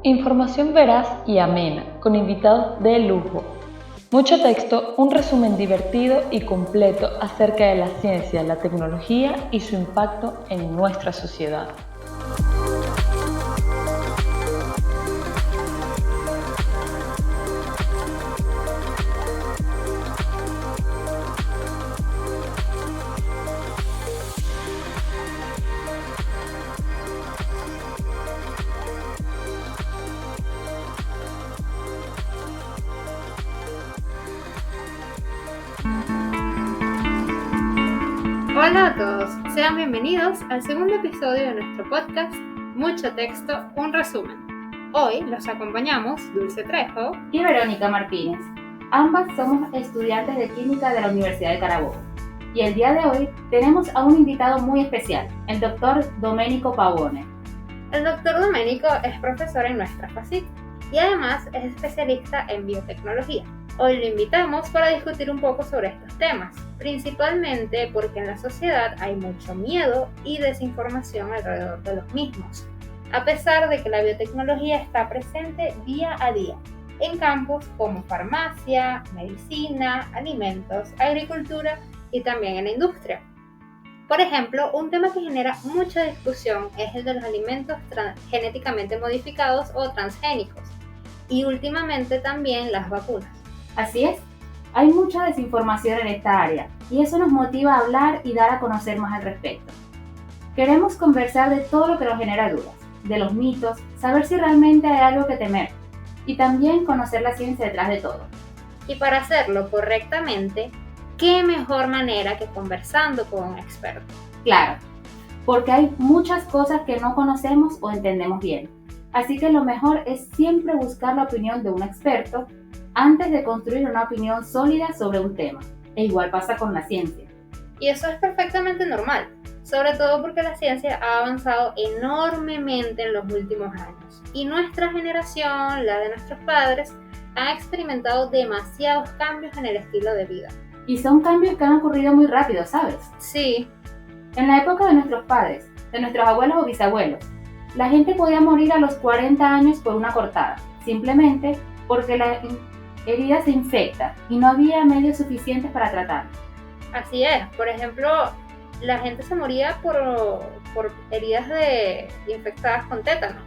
Información veraz y amena, con invitados de lujo. Mucho texto, un resumen divertido y completo acerca de la ciencia, la tecnología y su impacto en nuestra sociedad. Hola a todos, sean bienvenidos al segundo episodio de nuestro podcast Mucho Texto, un resumen. Hoy los acompañamos Dulce Trejo y Verónica Martínez. Ambas somos estudiantes de Química de la Universidad de Carabobo. Y el día de hoy tenemos a un invitado muy especial, el doctor Domenico Pavone. El doctor Domenico es profesor en nuestra FACIT y además es especialista en biotecnología. Hoy lo invitamos para discutir un poco sobre estos temas, principalmente porque en la sociedad hay mucho miedo y desinformación alrededor de los mismos, a pesar de que la biotecnología está presente día a día en campos como farmacia, medicina, alimentos, agricultura y también en la industria. Por ejemplo, un tema que genera mucha discusión es el de los alimentos genéticamente modificados o transgénicos y últimamente también las vacunas. Así es, hay mucha desinformación en esta área y eso nos motiva a hablar y dar a conocer más al respecto. Queremos conversar de todo lo que nos genera dudas, de los mitos, saber si realmente hay algo que temer y también conocer la ciencia detrás de todo. Y para hacerlo correctamente, ¿qué mejor manera que conversando con un experto? Claro, porque hay muchas cosas que no conocemos o entendemos bien. Así que lo mejor es siempre buscar la opinión de un experto antes de construir una opinión sólida sobre un tema. E igual pasa con la ciencia. Y eso es perfectamente normal, sobre todo porque la ciencia ha avanzado enormemente en los últimos años. Y nuestra generación, la de nuestros padres, ha experimentado demasiados cambios en el estilo de vida. Y son cambios que han ocurrido muy rápido, ¿sabes? Sí. En la época de nuestros padres, de nuestros abuelos o bisabuelos, la gente podía morir a los 40 años por una cortada, simplemente porque la herida se infecta y no había medios suficientes para tratarla. Así es, por ejemplo, la gente se moría por heridas infectadas con tétano.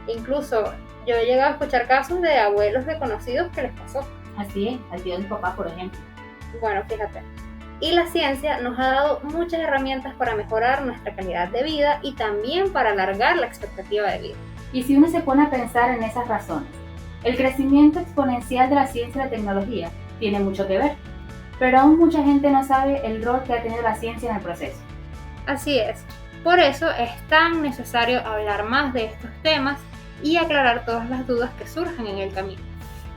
Incluso yo he llegado a escuchar casos de abuelos de conocidos que les pasó. Así es, al tío de mi papá, por ejemplo. Bueno, fíjate. Y la ciencia nos ha dado muchas herramientas para mejorar nuestra calidad de vida y también para alargar la expectativa de vida. Y si uno se pone a pensar en esas razones, el crecimiento exponencial de la ciencia y la tecnología tiene mucho que ver, pero aún mucha gente no sabe el rol que ha tenido la ciencia en el proceso. Así es, por eso es tan necesario hablar más de estos temas y aclarar todas las dudas que surjan en el camino.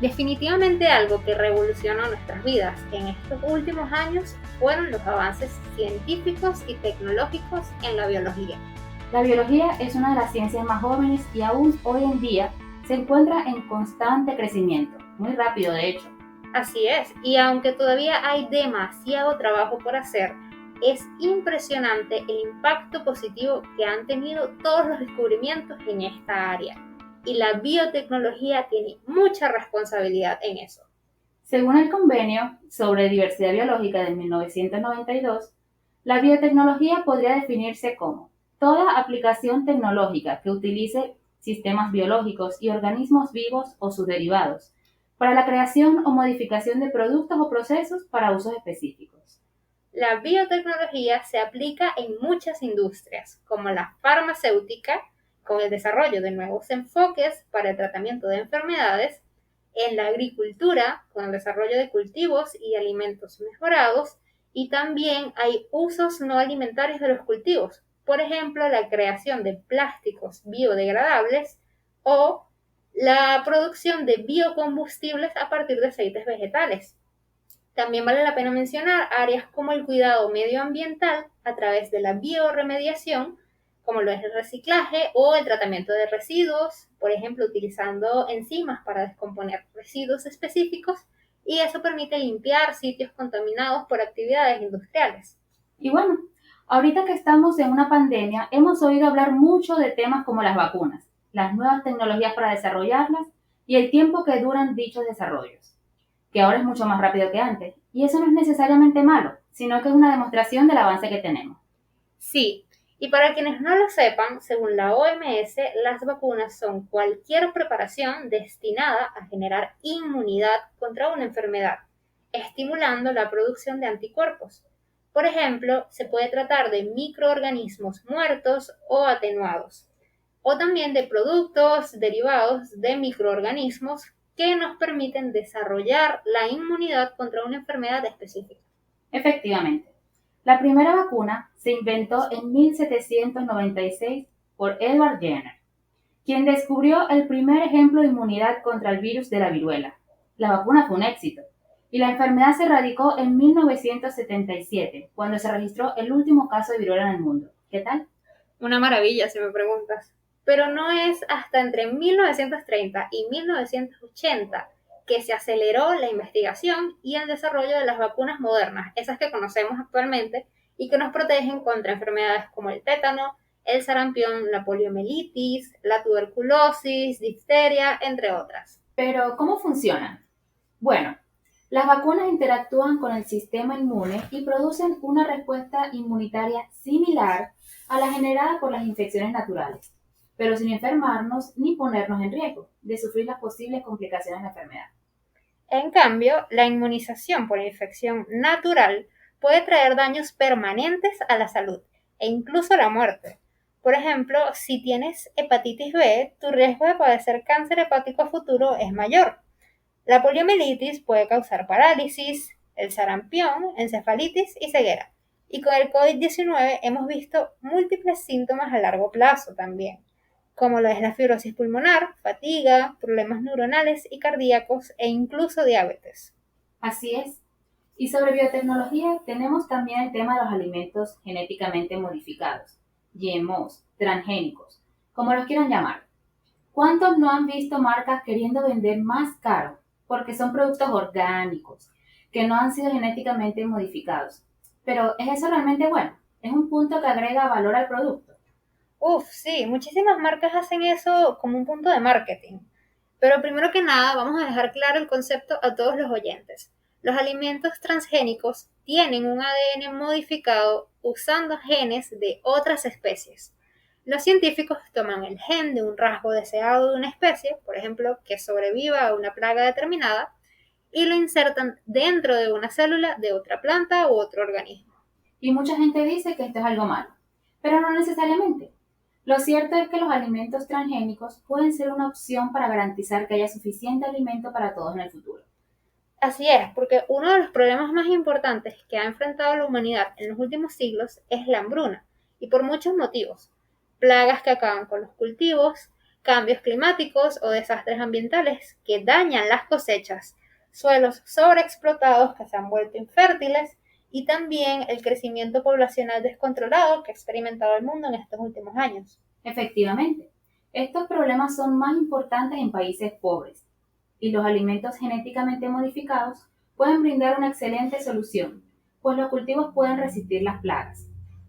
Definitivamente algo que revolucionó nuestras vidas en estos últimos años fueron los avances científicos y tecnológicos en la biología. La biología es una de las ciencias más jóvenes y aún hoy en día se encuentra en constante crecimiento, muy rápido de hecho. Así es, y aunque todavía hay demasiado trabajo por hacer, es impresionante el impacto positivo que han tenido todos los descubrimientos en esta área. Y la biotecnología tiene mucha responsabilidad en eso. Según el Convenio sobre Diversidad Biológica de 1992, la biotecnología podría definirse como toda aplicación tecnológica que utilice sistemas biológicos y organismos vivos o sus derivados para la creación o modificación de productos o procesos para usos específicos. La biotecnología se aplica en muchas industrias, como la farmacéutica, con el desarrollo de nuevos enfoques para el tratamiento de enfermedades, en la agricultura, con el desarrollo de cultivos y alimentos mejorados, y también hay usos no alimentarios de los cultivos, por ejemplo, la creación de plásticos biodegradables o la producción de biocombustibles a partir de aceites vegetales. También vale la pena mencionar áreas como el cuidado medioambiental a través de la bioremediación, como lo es el reciclaje o el tratamiento de residuos, por ejemplo, utilizando enzimas para descomponer residuos específicos, y eso permite limpiar sitios contaminados por actividades industriales. Y bueno, ahorita que estamos en una pandemia, hemos oído hablar mucho de temas como las vacunas. las nuevas tecnologías para desarrollarlas y el tiempo que duran dichos desarrollos, que ahora es mucho más rápido que antes. Y eso no es necesariamente malo, sino que es una demostración del avance que tenemos. Sí, y para quienes no lo sepan, según la OMS, las vacunas son cualquier preparación destinada a generar inmunidad contra una enfermedad, estimulando la producción de anticuerpos. Por ejemplo, se puede tratar de microorganismos muertos o atenuados, o también de productos derivados de microorganismos que nos permiten desarrollar la inmunidad contra una enfermedad específica. Efectivamente, la primera vacuna se inventó en 1796 por Edward Jenner, quien descubrió el primer ejemplo de inmunidad contra el virus de la viruela. La vacuna fue un éxito y la enfermedad se erradicó en 1977, cuando se registró el último caso de viruela en el mundo. ¿Qué tal? Una maravilla, si me preguntas. Pero no es hasta entre 1930 y 1980 que se aceleró la investigación y el desarrollo de las vacunas modernas, esas que conocemos actualmente y que nos protegen contra enfermedades como el tétano, el sarampión, la poliomielitis, la tuberculosis, difteria, entre otras. Pero, ¿cómo funcionan? Bueno, las vacunas interactúan con el sistema inmune y producen una respuesta inmunitaria similar a la generada por las infecciones naturales, pero sin enfermarnos ni ponernos en riesgo de sufrir las posibles complicaciones de la enfermedad. En cambio, la inmunización por infección natural puede traer daños permanentes a la salud e incluso la muerte. Por ejemplo, si tienes hepatitis B, tu riesgo de padecer cáncer hepático a futuro es mayor. La poliomielitis puede causar parálisis, el sarampión, encefalitis y ceguera. Y con el COVID-19 hemos visto múltiples síntomas a largo plazo también, como lo es la fibrosis pulmonar, fatiga, problemas neuronales y cardíacos e incluso diabetes. Así es. Y sobre biotecnología tenemos también el tema de los alimentos genéticamente modificados, GMOs, transgénicos, como los quieran llamar. ¿Cuántos no han visto marcas queriendo vender más caro porque son productos orgánicos, que no han sido genéticamente modificados? Pero ¿es eso realmente bueno? ¿Es un punto que agrega valor al producto? Sí, muchísimas marcas hacen eso como un punto de marketing. Pero primero que nada, vamos a dejar claro el concepto a todos los oyentes. Los alimentos transgénicos tienen un ADN modificado usando genes de otras especies. Los científicos toman el gen de un rasgo deseado de una especie, por ejemplo, que sobreviva a una plaga determinada, y lo insertan dentro de una célula de otra planta u otro organismo. Y mucha gente dice que esto es algo malo, pero no necesariamente. Lo cierto es que los alimentos transgénicos pueden ser una opción para garantizar que haya suficiente alimento para todos en el futuro. Así es, porque uno de los problemas más importantes que ha enfrentado la humanidad en los últimos siglos es la hambruna, y por muchos motivos. Plagas que acaban con los cultivos, cambios climáticos o desastres ambientales que dañan las cosechas, suelos sobreexplotados que se han vuelto infértiles y también el crecimiento poblacional descontrolado que ha experimentado el mundo en estos últimos años. Efectivamente, estos problemas son más importantes en países pobres y los alimentos genéticamente modificados pueden brindar una excelente solución, pues los cultivos pueden resistir las plagas.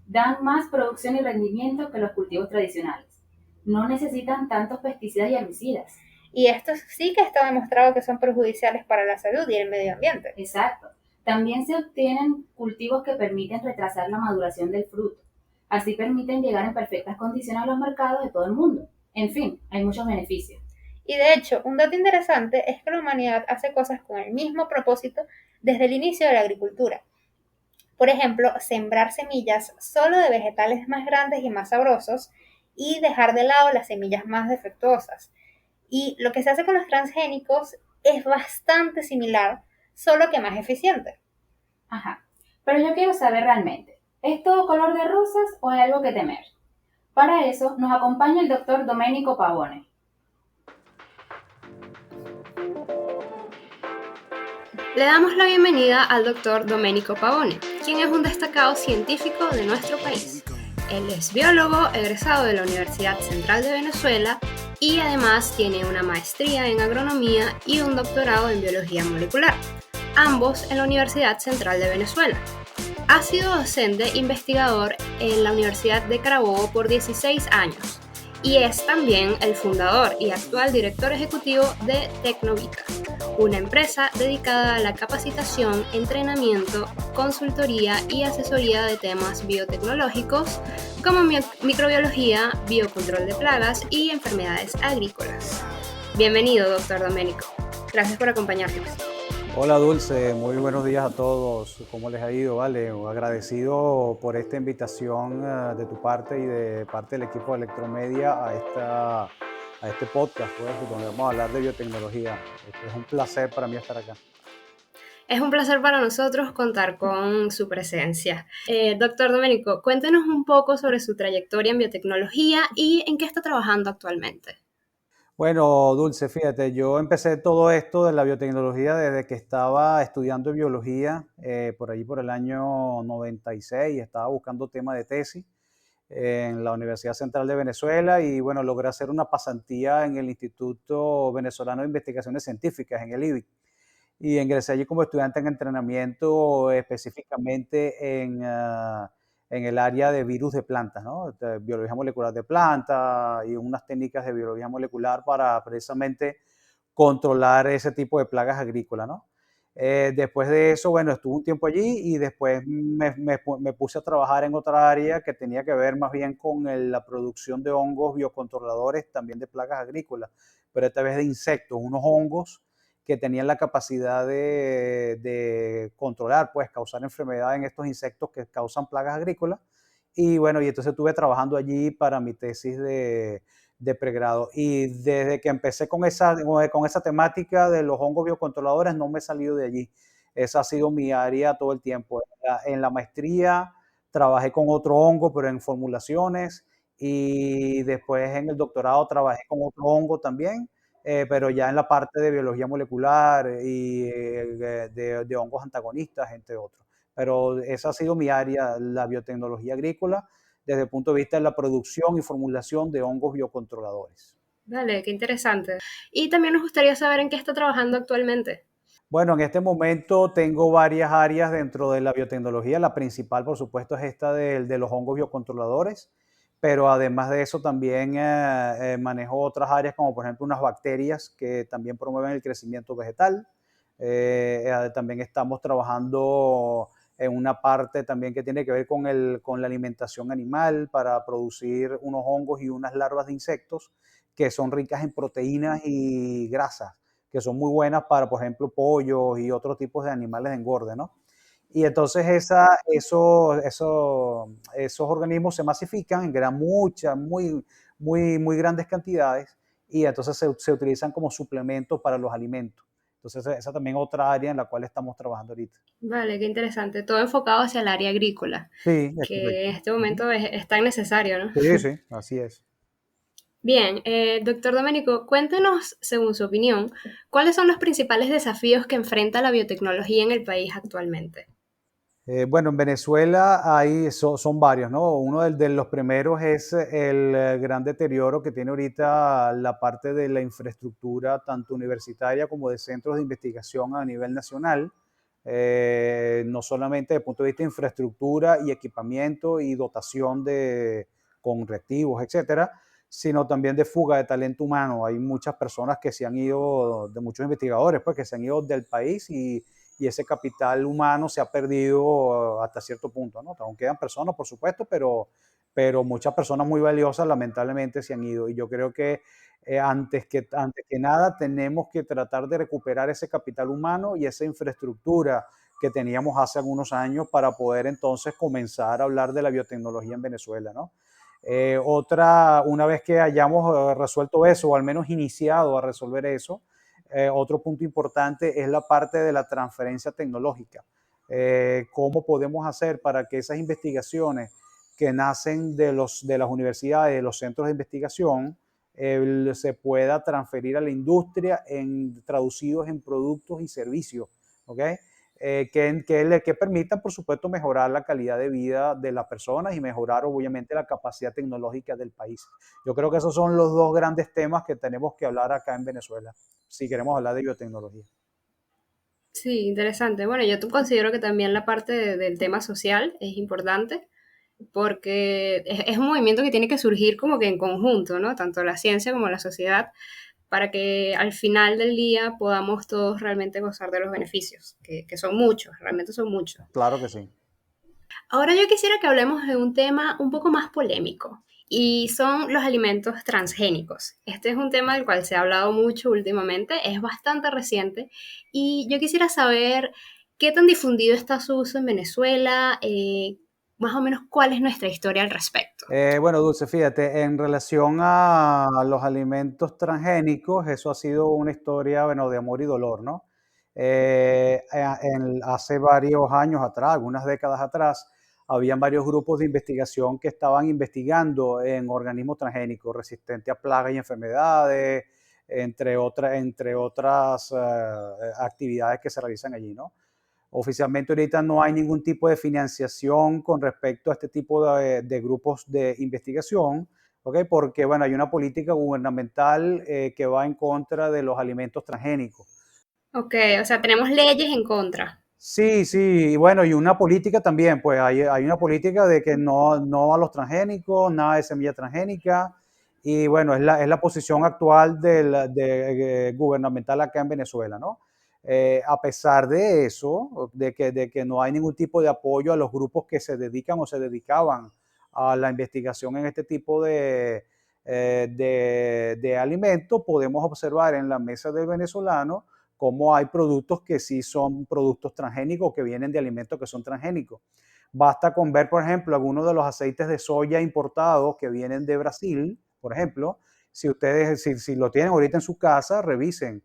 Dan más producción y rendimiento que los cultivos tradicionales. No necesitan tantos pesticidas y herbicidas. Y esto sí que está demostrado que son perjudiciales para la salud y el medio ambiente. Exacto. También se obtienen cultivos que permiten retrasar la maduración del fruto. Así permiten llegar en perfectas condiciones a los mercados de todo el mundo. En fin, hay muchos beneficios. Y de hecho, un dato interesante es que la humanidad hace cosas con el mismo propósito desde el inicio de la agricultura. Por ejemplo, sembrar semillas solo de vegetales más grandes y más sabrosos y dejar de lado las semillas más defectuosas. Y lo que se hace con los transgénicos es bastante similar, solo que más eficiente. Ajá, pero yo quiero saber realmente, ¿es todo color de rosas o hay algo que temer? Para eso nos acompaña el doctor Domenico Pavone. Le damos la bienvenida al doctor Domenico Pavone, quien es un destacado científico de nuestro país. Él es biólogo egresado de la Universidad Central de Venezuela y además tiene una maestría en agronomía y un doctorado en biología molecular, ambos en la Universidad Central de Venezuela. Ha sido docente investigador en la Universidad de Carabobo por 16 años y es también el fundador y actual director ejecutivo de Tecnovita, una empresa dedicada a la capacitación, entrenamiento, consultoría y asesoría de temas biotecnológicos como microbiología, biocontrol de plagas y enfermedades agrícolas. Bienvenido, doctor Domenico. Gracias por acompañarnos. Hola Dulce, muy buenos días a todos. ¿Cómo les ha ido? Vale, agradecido por esta invitación de tu parte y de parte del equipo de Electromedia a este podcast, pues, donde vamos a hablar de biotecnología. Es un placer para mí estar acá. Es un placer para nosotros contar con su presencia. Doctor Domenico, cuéntenos un poco sobre su trayectoria en biotecnología y en qué está trabajando actualmente. Bueno, Dulce, fíjate, yo empecé todo esto de la biotecnología desde que estaba estudiando biología, por allí por el año 96, estaba buscando tema de tesis en la Universidad Central de Venezuela y bueno, logré hacer una pasantía en el Instituto Venezolano de Investigaciones Científicas, en el IBIC, y ingresé allí como estudiante en entrenamiento específicamente en el área de virus de plantas, ¿no? De biología molecular de plantas y unas técnicas de biología molecular para precisamente controlar ese tipo de plagas agrícolas, ¿no? Después de eso, bueno, estuve un tiempo allí y después me puse a trabajar en otra área que tenía que ver más bien con la producción de hongos biocontroladores, también de plagas agrícolas, pero esta vez de insectos, unos hongos que tenían la capacidad de controlar, pues causar enfermedad en estos insectos que causan plagas agrícolas. Y bueno, y entonces estuve trabajando allí para mi tesis de pregrado. Y desde que empecé con esa temática de los hongos biocontroladores, no me he salido de allí. Esa ha sido mi área todo el tiempo. En la maestría trabajé con otro hongo, pero en formulaciones. Y después en el doctorado trabajé con otro hongo también, pero ya en la parte de biología molecular y de hongos antagonistas, entre otros. Pero esa ha sido mi área, la biotecnología agrícola, desde el punto de vista de la producción y formulación de hongos biocontroladores. Vale, qué interesante. Y también nos gustaría saber en qué está trabajando actualmente. Bueno, en este momento tengo varias áreas dentro de la biotecnología. La principal, por supuesto, es esta de los hongos biocontroladores, pero además de eso también manejo otras áreas como por ejemplo unas bacterias que también promueven el crecimiento vegetal. También estamos trabajando en una parte también que tiene que ver con la alimentación animal para producir unos hongos y unas larvas de insectos que son ricas en proteínas y grasas, que son muy buenas para, por ejemplo, pollos y otros tipos de animales de engorde, ¿no? Y entonces esos organismos se masifican en muchas, muy grandes cantidades y entonces se utilizan como suplementos para los alimentos. Entonces esa también es otra área en la cual estamos trabajando ahorita. Vale, qué interesante. Todo enfocado hacia el área agrícola, Sí, es que correcto. en este momento es tan necesario, ¿no? Sí, sí, así es. Bien, doctor Domenico, cuéntenos, según su opinión, ¿cuáles son los principales desafíos que enfrenta la biotecnología en el país actualmente? Bueno, en Venezuela son varios, ¿no? Uno de los primeros es el gran deterioro que tiene ahorita la parte de la infraestructura, tanto universitaria como de centros de investigación a nivel nacional. No solamente desde el punto de vista de infraestructura y equipamiento y dotación con reactivos, etcétera, sino también de fuga de talento humano. Hay muchas personas que se han ido, de muchos investigadores, pues, que se han ido del país y ese capital humano se ha perdido hasta cierto punto, ¿no? Aún quedan personas, por supuesto, pero muchas personas muy valiosas lamentablemente se han ido. Y yo creo que antes que nada tenemos que tratar de recuperar ese capital humano y esa infraestructura que teníamos hace algunos años para poder entonces comenzar a hablar de la biotecnología en Venezuela, ¿no? Una vez que hayamos resuelto eso, o al menos iniciado a resolver eso, otro punto importante es la parte de la transferencia tecnológica. ¿Cómo podemos hacer para que esas investigaciones que nacen de las universidades, de los centros de investigación, se pueda transferir a la industria traducidos en productos y servicios? ¿Ok? Que permitan, por supuesto, mejorar la calidad de vida de las personas y mejorar, obviamente, la capacidad tecnológica del país. Yo creo que esos son los dos grandes temas que tenemos que hablar acá en Venezuela, si queremos hablar de biotecnología. Sí, interesante. Bueno, yo considero que también la parte del tema social es importante. porque es un movimiento que tiene que surgir como que en conjunto, ¿no? Tanto la ciencia como la sociedad, para que al final del día podamos todos realmente gozar de los beneficios, que son muchos, realmente son muchos. Claro que sí. Ahora yo quisiera que hablemos de un tema un poco más polémico y son los alimentos transgénicos. Este es un tema del cual se ha hablado mucho últimamente, es bastante reciente y yo quisiera saber qué tan difundido está su uso en Venezuela, más o menos cuál es nuestra historia al respecto. Bueno, Dulce, fíjate, en relación a los alimentos transgénicos, eso ha sido una historia, bueno, de amor y dolor, ¿no? Hace varios años atrás, algunas décadas atrás, habían varios grupos de investigación que estaban investigando en organismos transgénicos resistentes a plagas y enfermedades, entre otras actividades que se realizan allí, ¿no? Oficialmente ahorita no hay ningún tipo de financiación con respecto a este tipo de grupos de investigación, ¿ok? Porque, bueno, hay una política gubernamental que va en contra de los alimentos transgénicos. Ok, o sea, tenemos leyes en contra. Sí, sí, y bueno, y una política también, pues hay una política de que no a los transgénicos, nada de semilla transgénica, y bueno, es la posición actual gubernamental acá en Venezuela, ¿no? A pesar de eso, de que no hay ningún tipo de apoyo a los grupos que se dedican o se dedicaban a la investigación en este tipo de alimentos, podemos observar en la mesa del venezolano cómo hay productos que sí son productos transgénicos, que vienen de alimentos que son transgénicos. Basta con ver, por ejemplo, algunos de los aceites de soya importados que vienen de Brasil, por ejemplo. Si ustedes, si lo tienen ahorita en su casa, revisen.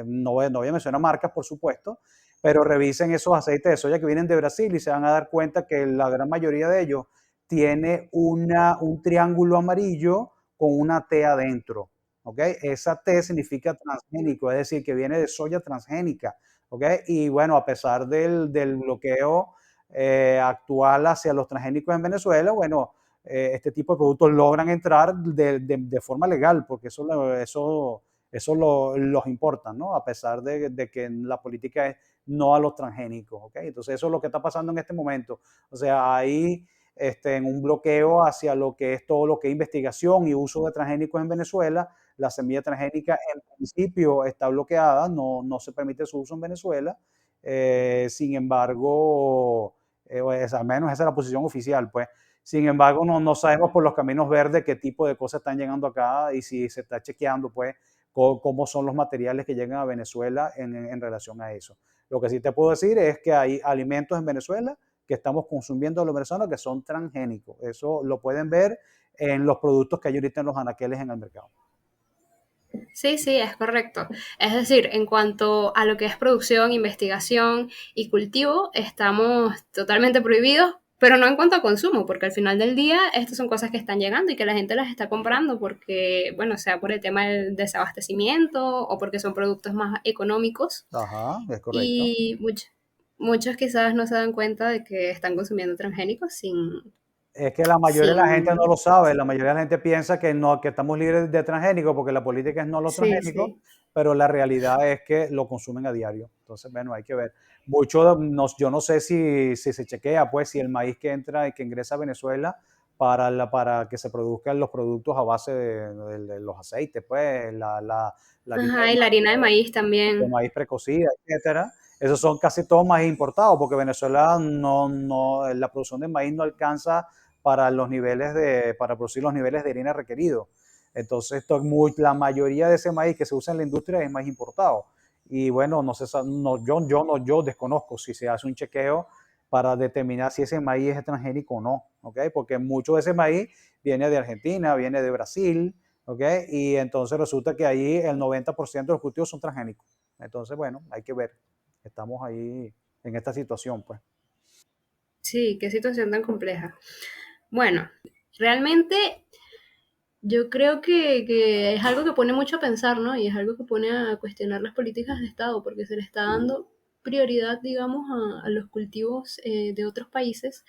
No voy a mencionar marcas, por supuesto, pero revisen esos aceites de soya que vienen de Brasil y se van a dar cuenta que la gran mayoría de ellos tiene un triángulo amarillo con una T adentro. ¿Ok? Esa T significa transgénico, es decir, que viene de soya transgénica. ¿Ok? Y bueno, a pesar del bloqueo actual hacia los transgénicos en Venezuela, bueno, este tipo de productos logran entrar de forma legal, porque los importa, ¿no? A pesar de que la política es no a los transgénicos. ¿Ok? Entonces eso es lo que está pasando en este momento. O sea, hay en un bloqueo hacia lo que es todo lo que es investigación y uso de transgénicos en Venezuela. La semilla transgénica en principio está bloqueada, no se permite su uso en Venezuela. Sin embargo, al menos esa es la posición oficial, pues. Sin embargo, no sabemos por los caminos verdes qué tipo de cosas están llegando acá y si se está chequeando, pues, cómo son los materiales que llegan a Venezuela en relación a eso. Lo que sí te puedo decir es que hay alimentos en Venezuela que estamos consumiendo los venezolanos que son transgénicos. Eso lo pueden ver en los productos que hay ahorita en los anaqueles en el mercado. Sí, sí, es correcto. Es decir, en cuanto a lo que es producción, investigación y cultivo, estamos totalmente prohibidos, pero no en cuanto a consumo, porque al final del día estas son cosas que están llegando y que la gente las está comprando porque, bueno, sea por el tema del desabastecimiento o porque son productos más económicos Ajá, es correcto. y muchos quizás no se dan cuenta de que están consumiendo transgénicos Es que la mayoría de la gente no sin, lo sabe, la mayoría de la gente piensa que no, que estamos libres de transgénicos porque la política es no los sí, transgénicos, sí. pero la realidad es que lo consumen a diario. Entonces, bueno, hay que ver. Mucho, yo no sé si se chequea, pues, si el maíz que entra y que ingresa a Venezuela para que se produzcan los productos a base de los aceites, pues, la harina Ajá, y la harina de maíz también. maíz precocida, etcétera. Esos son casi todos maíz importados, porque Venezuela la producción de maíz no alcanza para producir los niveles de harina requeridos. Entonces, la mayoría de ese maíz que se usa en la industria es maíz importado. Y bueno, no sé, yo desconozco si se hace un chequeo para determinar si ese maíz es transgénico o no, ¿ok? Porque mucho de ese maíz viene de Argentina, viene de Brasil, ¿ok? Y entonces resulta que ahí el 90% de los cultivos son transgénicos. Entonces, bueno, hay que ver. Estamos ahí en esta situación, pues. Sí, qué situación tan compleja. Bueno, realmente yo creo que es algo que pone mucho a pensar, ¿no? Y es algo que pone a cuestionar las políticas de Estado, porque se le está dando prioridad, digamos, a los cultivos de otros países,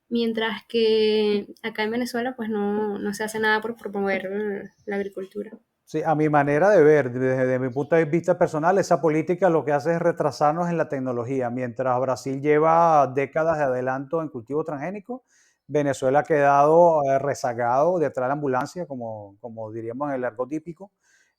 mientras que acá en Venezuela, pues no se hace nada por promover la agricultura. Sí, a mi manera de ver, desde mi punto de vista personal, esa política lo que hace es retrasarnos en la tecnología. Mientras Brasil lleva décadas de adelanto en cultivo transgénico, Venezuela ha quedado rezagado detrás de la ambulancia, como diríamos en el argot típico,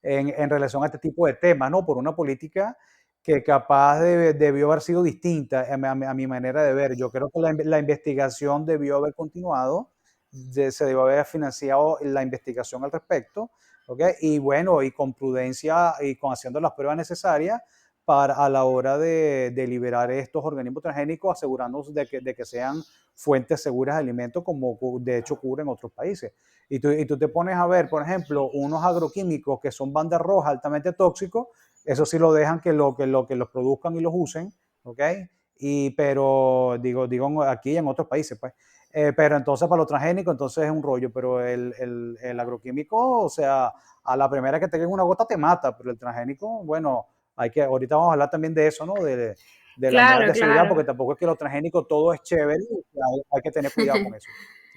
en relación a este tipo de temas, ¿no? Por una política que capaz debió haber sido distinta a mi manera de ver. Yo creo que la investigación debió haber continuado, se debió haber financiado la investigación al respecto, ¿ok? Y bueno, y con prudencia y con haciendo las pruebas necesarias para a la hora de liberar estos organismos transgénicos, asegurándonos de que sean fuentes seguras de alimentos, como de hecho ocurre en otros países. Y tú te pones a ver, por ejemplo, unos agroquímicos que son bandas rojas altamente tóxicos, eso sí lo dejan que los produzcan y los usen, ¿ok? Pero digo aquí y en otros países, pues. Pero entonces para los transgénicos, entonces es un rollo, pero el agroquímico, o sea, a la primera que te caiga una gota te mata, pero el transgénico, bueno, ahorita vamos a hablar también de eso, ¿no? De las medidas Claro, de seguridad, porque claro. tampoco es que lo transgénico todo es chévere, hay que tener cuidado con eso.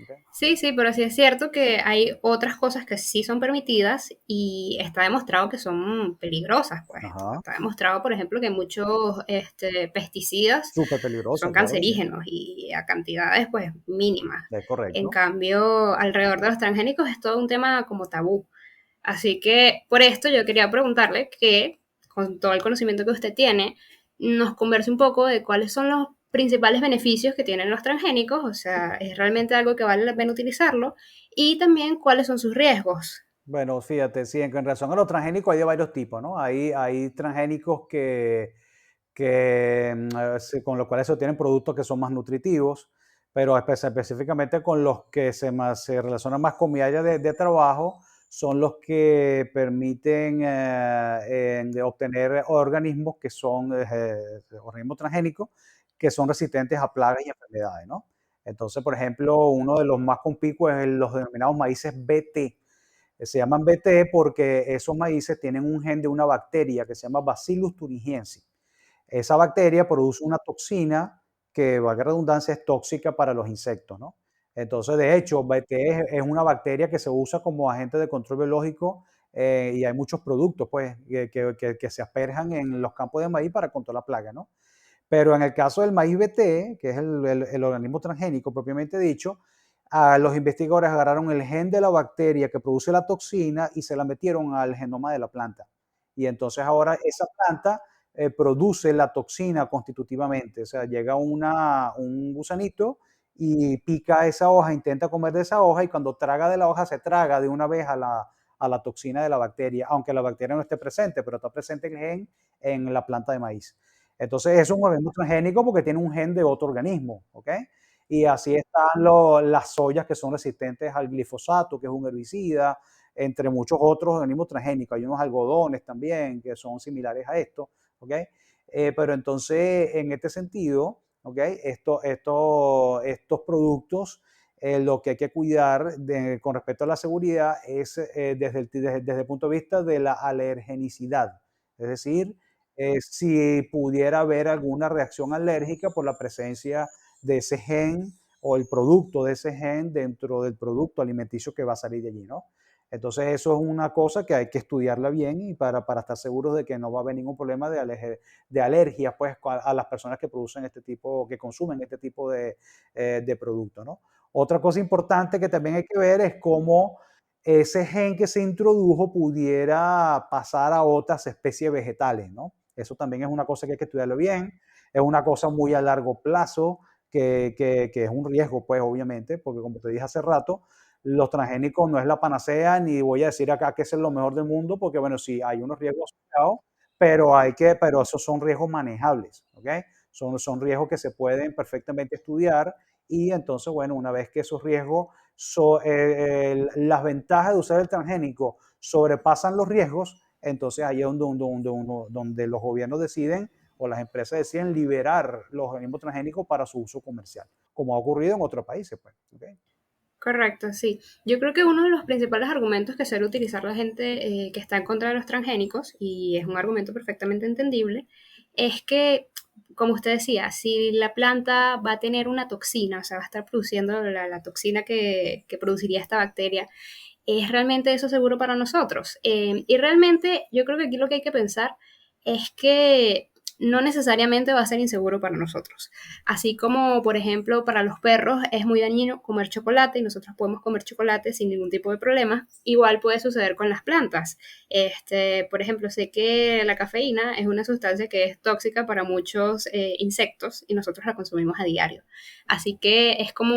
¿Okay? Sí, sí, pero sí es cierto que hay otras cosas que sí son permitidas y está demostrado que son peligrosas, pues. Ajá, Está demostrado, por ejemplo, que muchos pesticidas súper son peligroso, claro que sí, cancerígenos y a cantidades, pues, mínimas. es En correcto. cambio, alrededor de los transgénicos es todo un tema como tabú. Así que por esto yo quería preguntarle que, con todo el conocimiento que usted tiene, nos converse un poco de cuáles son los principales beneficios que tienen los transgénicos, o sea, es realmente algo que vale la pena utilizarlo, y también cuáles son sus riesgos. Bueno, fíjate, sí, en relación a los transgénicos hay de varios tipos, ¿no? Hay transgénicos con los cuales se obtienen productos que son más nutritivos, pero específicamente con los que se relacionan más con mi área de trabajo, son los que permiten de obtener organismos que son organismos transgénicos que son resistentes a plagas y enfermedades, ¿no? Entonces, por ejemplo, uno de los más conspicuos es los denominados maíces BT. Se llaman BT porque esos maíces tienen un gen de una bacteria que se llama Bacillus thuringiensis. Esa bacteria produce una toxina que, valga la redundancia, es tóxica para los insectos, ¿no? Entonces, de hecho, BT es una bacteria que se usa como agente de control biológico y hay muchos productos, pues, que se asperjan en los campos de maíz para controlar plagas, ¿no? Pero en el caso del maíz BT, que es el organismo transgénico propiamente dicho, los investigadores agarraron el gen de la bacteria que produce la toxina y se la metieron al genoma de la planta. Y entonces ahora esa planta produce la toxina constitutivamente. O sea, llega un gusanito y pica esa hoja, intenta comer de esa hoja y cuando traga de la hoja se traga de una vez a la toxina de la bacteria, aunque la bacteria no esté presente, pero está presente el gen en la planta de maíz. Entonces es un organismo transgénico porque tiene un gen de otro organismo, ¿ok? Y así están las soyas que son resistentes al glifosato, que es un herbicida, entre muchos otros organismos transgénicos. Hay unos algodones también que son similares a esto, ¿ok? Pero entonces, en este sentido, ¿ok? Estos productos, lo que hay que cuidar con respecto a la seguridad es desde el punto de vista de la alergenicidad. Es decir, si pudiera haber alguna reacción alérgica por la presencia de ese gen o el producto de ese gen dentro del producto alimenticio que va a salir de allí, ¿no? Entonces eso es una cosa que hay que estudiarla bien y para estar seguros de que no va a haber ningún problema de alergia pues, a las personas que producen este tipo, que consumen este tipo de producto, ¿no? Otra cosa importante que también hay que ver es cómo ese gen que se introdujo pudiera pasar a otras especies vegetales, ¿no? Eso también es una cosa que hay que estudiarlo bien, es una cosa muy a largo plazo, que es un riesgo, pues obviamente, porque como te dije hace rato, los transgénicos no es la panacea, ni voy a decir acá que es lo mejor del mundo, porque bueno, sí, hay unos riesgos asociados, pero esos son riesgos manejables, ¿ok? Son riesgos que se pueden perfectamente estudiar y entonces, bueno, una vez que esos riesgos, las ventajas de usar el transgénico sobrepasan los riesgos, entonces ahí es donde los gobiernos deciden o las empresas deciden liberar los organismos transgénicos para su uso comercial, como ha ocurrido en otros países, pues. ¿Okay? Correcto, sí. Yo creo que uno de los principales argumentos que suele utilizar la gente que está en contra de los transgénicos, y es un argumento perfectamente entendible, es que, como usted decía, si la planta va a tener una toxina, o sea, va a estar produciendo la toxina que produciría esta bacteria, ¿es realmente eso seguro para nosotros? Y realmente yo creo que aquí lo que hay que pensar es que no necesariamente va a ser inseguro para nosotros. Así como, por ejemplo, para los perros es muy dañino comer chocolate y nosotros podemos comer chocolate sin ningún tipo de problema, igual puede suceder con las plantas. Por ejemplo, sé que la cafeína es una sustancia que es tóxica para muchos insectos y nosotros la consumimos a diario. Así que es como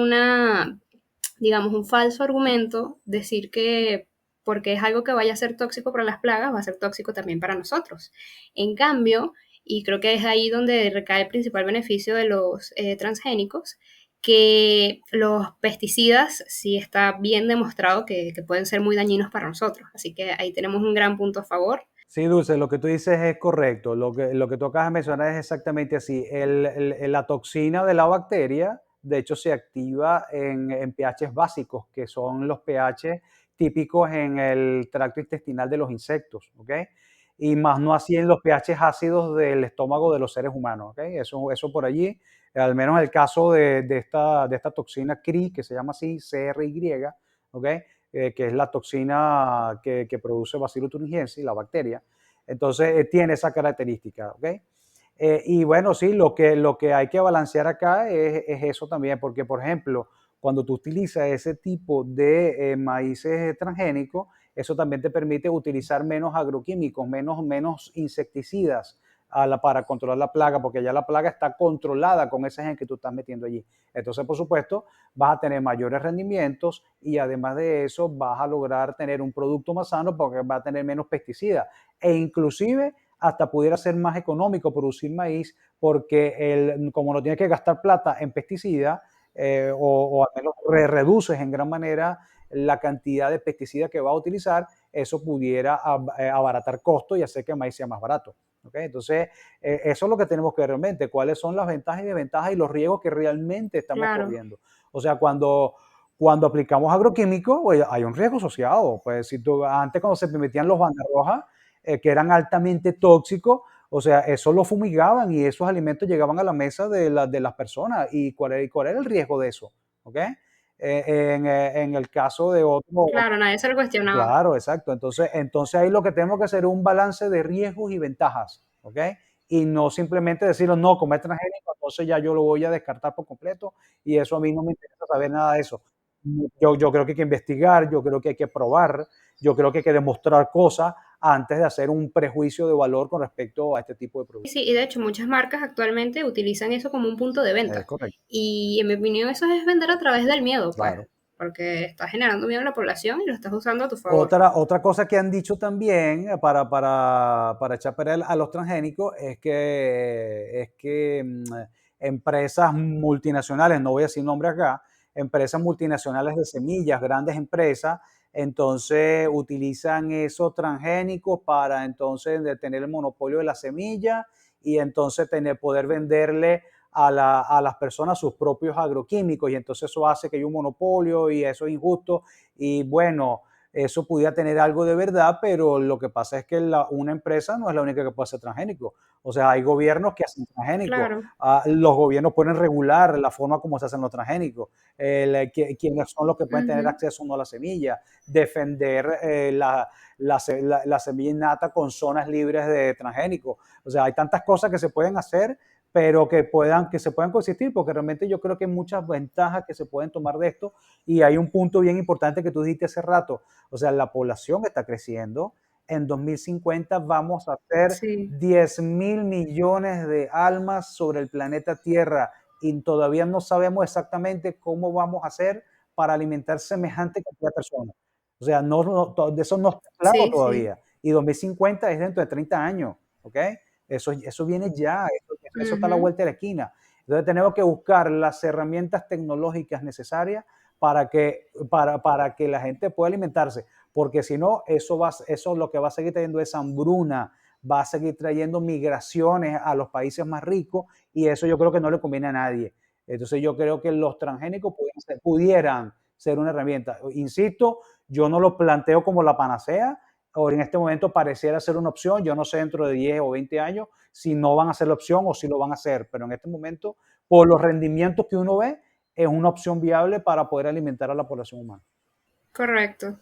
digamos, un falso argumento decir que porque es algo que vaya a ser tóxico para las plagas, va a ser tóxico también para nosotros. En cambio, y creo que es ahí donde recae el principal beneficio de los transgénicos, que los pesticidas sí está bien demostrado que pueden ser muy dañinos para nosotros. Así que ahí tenemos un gran punto a favor. Sí, Dulce, lo que tú dices es correcto. Lo que tú acabas de mencionar es exactamente así. La toxina de la bacteria, de hecho, se activa en pHs básicos, que son los pH típicos en el tracto intestinal de los insectos, ¿ok? Y más no así en los pHs ácidos del estómago de los seres humanos, ¿ok? Eso por allí, al menos en el caso de esta toxina CRI, que se llama así, CRY, ¿ok? Que es la toxina que produce Bacillus thuringiensis, la bacteria. Entonces, tiene esa característica, ¿ok? Y bueno, sí, lo que hay que balancear acá es eso también, porque, por ejemplo, cuando tú utilizas ese tipo de maíces transgénicos, eso también te permite utilizar menos agroquímicos, menos insecticidas para controlar la plaga, porque ya la plaga está controlada con ese gen que tú estás metiendo allí. Entonces, por supuesto, vas a tener mayores rendimientos y además de eso vas a lograr tener un producto más sano porque va a tener menos pesticidas e inclusive hasta pudiera ser más económico producir maíz porque como no tienes que gastar plata en pesticidas o al menos reduces en gran manera la cantidad de pesticidas que va a utilizar, eso pudiera abaratar costos y hacer que el maíz sea más barato. ¿Okay? Entonces, eso es lo que tenemos que ver realmente, cuáles son las ventajas y desventajas y los riesgos que realmente estamos Claro. corriendo. O sea, cuando aplicamos agroquímicos, pues, hay un riesgo asociado. Pues si antes cuando se permitían los bandas rojas, que eran altamente tóxicos, o sea, eso lo fumigaban y esos alimentos llegaban a la mesa de las personas. ¿Y cuál era el riesgo de eso? ¿Ok? En el caso de otro, Claro, nadie se lo cuestionaba. claro, exacto. Entonces ahí lo que tenemos que hacer es un balance de riesgos y ventajas, ¿ok? Y no simplemente decirlo, no, comer transgénico, entonces ya yo lo voy a descartar por completo y eso a mí no me interesa saber nada de eso. Yo creo que hay que investigar, yo creo que hay que probar, yo creo que hay que demostrar cosas antes de hacer un prejuicio de valor con respecto a este tipo de productos. Sí, y de hecho muchas marcas actualmente utilizan eso como un punto de Es venta. correcto, Y en mi opinión eso es vender a través del miedo, pues, claro. porque estás generando miedo en la población y lo estás usando a tu favor. Otra cosa que han dicho también para echar a perder a los transgénicos es que empresas multinacionales, no voy a decir nombre acá, empresas multinacionales de semillas, grandes empresas, entonces utilizan esos transgénicos para entonces tener el monopolio de la semilla y entonces poder venderle a las personas sus propios agroquímicos y entonces eso hace que haya un monopolio y eso es injusto y bueno, eso pudiera tener algo de verdad, pero lo que pasa es que una empresa no es la única que puede hacer transgénico. O sea, hay gobiernos que hacen transgénicos. Claro. Los gobiernos pueden regular la forma como se hacen los transgénicos, quiénes son los que pueden tener Ujú. acceso o no a la semilla, defender la semilla innata con zonas libres de transgénicos. O sea, hay tantas cosas que se pueden hacer pero que se puedan coexistir, porque realmente yo creo que hay muchas ventajas que se pueden tomar de esto y hay un punto bien importante que tú dijiste hace rato, o sea, la población está creciendo, en 2050 vamos a ser Sí. 10.000 millones de almas sobre el planeta Tierra y todavía no sabemos exactamente cómo vamos a hacer para alimentar semejante cantidad de personas. O sea, de eso no está claro Sí, sí. todavía. Y 2050 es dentro de 30 años, ¿ok? Eso viene ya, eso está a la Ujú. vuelta de la esquina. Entonces tenemos que buscar las herramientas tecnológicas necesarias para que la gente pueda alimentarse, porque si no, eso lo que va a seguir trayendo es hambruna, va a seguir trayendo migraciones a los países más ricos y eso yo creo que no le conviene a nadie. Entonces yo creo que los transgénicos pudieran ser una herramienta. Insisto, yo no lo planteo como la panacea, o en este momento pareciera ser una opción, yo no sé dentro de 10 o 20 años si no van a ser la opción o si lo van a hacer, pero en este momento, por los rendimientos que uno ve, es una opción viable para poder alimentar a la población humana. Correcto.